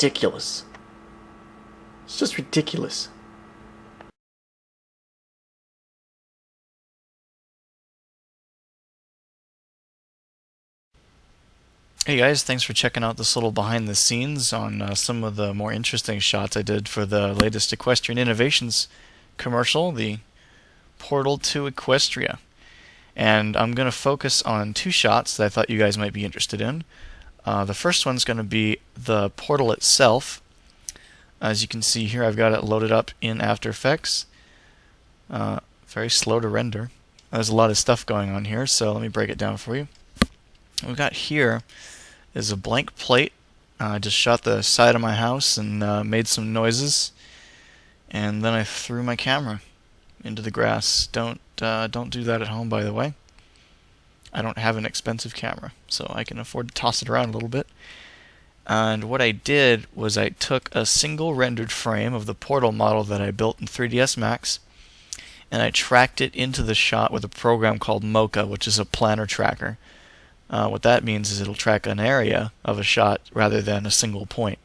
ridiculous. It's just ridiculous. Hey guys, thanks for checking out this little behind the scenes on some of the more interesting shots I did for the latest Equestrian Innovations commercial, the Portal to Equestria. And I'm going to focus on two shots that I thought you guys might be interested in. The first one's going to be the portal itself. As you can see here, I've got it loaded up in After Effects. Very slow to render. There's a lot of stuff going on here, so let me break it down for you. What we've got here is a blank plate. I just shot the side of my house and made some noises, and then I threw my camera into the grass. Don't do that at home, by the way. I don't have an expensive camera, so I can afford to toss it around a little bit. And what I did was I took a single rendered frame of the portal model that I built in 3ds Max, and I tracked it into the shot with a program called Mocha, which is a planar tracker. What that means is it'll track an area of a shot rather than a single point,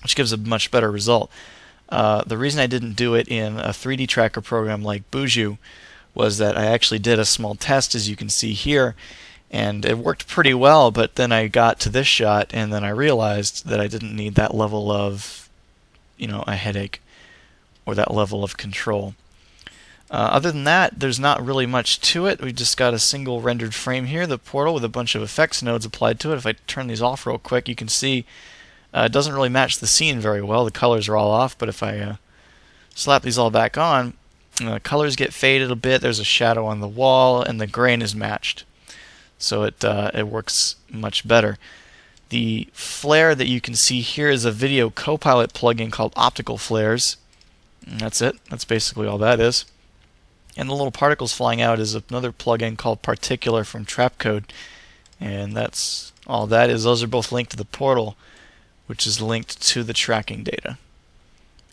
which gives a much better result. The reason I didn't do it in a 3D tracker program like Buju was that I actually did a small test, as you can see here, and it worked pretty well, but then I got to this shot and then I realized that I didn't need that level of, a headache or that level of control. Other than that, there's not really much to it. We just got a single rendered frame here, the portal, with a bunch of effects nodes applied to it. If I turn these off real quick, you can see it doesn't really match the scene very well. The colors are all off, but if I slap these all back on, colors get faded a bit. There's a shadow on the wall, and the grain is matched. So it works much better. The flare that you can see here is a video copilot plugin called Optical Flares. And that's it. That's basically all that is. And the little particles flying out is another plugin called Particular from Trapcode. And that's all that is. Those are both linked to the portal, which is linked to the tracking data.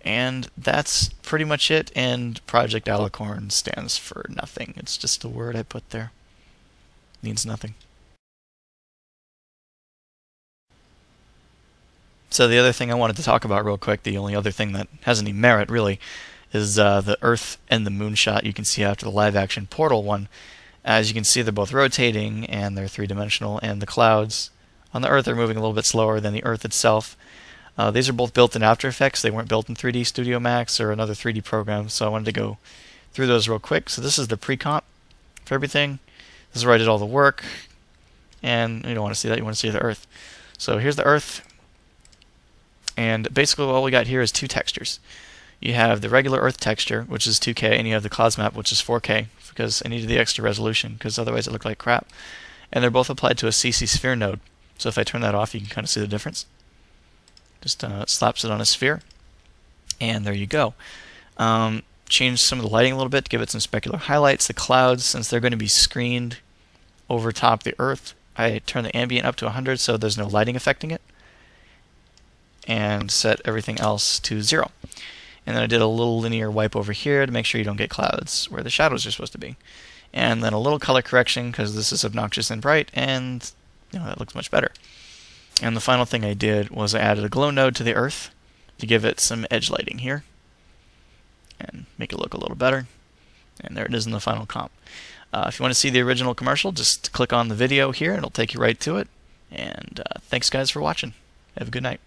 And that's pretty much it. And Project Alicorn stands for nothing. It's just a word I put there. It means nothing. So the other thing I wanted to talk about real quick, the only other thing that has any merit really, is the Earth and the Moon shot you can see after the live-action Portal one. As you can see, they're both rotating and they're three-dimensional, and the clouds on the Earth are moving a little bit slower than the Earth itself. These are both built in After Effects. They weren't built in 3D Studio Max or another 3D program, so I wanted to go through those real quick. So this is the pre-comp for everything. This is where I did all the work, and you don't want to see that. You want to see the Earth. So here's the Earth, and basically all we got here is two textures. You have the regular Earth texture, which is 2K, and you have the clouds map, which is 4K, because I needed the extra resolution, because otherwise it looked like crap. And they're both applied to a CC sphere node. So if I turn that off, you can kind of see the difference. Just slaps it on a sphere, and there you go. Change some of the lighting a little bit to give it some specular highlights. The clouds, since they're going to be screened over top the Earth, I turn the ambient up to 100 so there's no lighting affecting it, and set everything else to 0. And then I did a little linear wipe over here to make sure you don't get clouds where the shadows are supposed to be. And then a little color correction because this is obnoxious and bright, and that looks much better. And the final thing I did was I added a glow node to the Earth to give it some edge lighting here and make it look a little better. And there it is in the final comp. If you want to see the original commercial, just click on the video here and it'll take you right to it. And thanks guys for watching. Have a good night.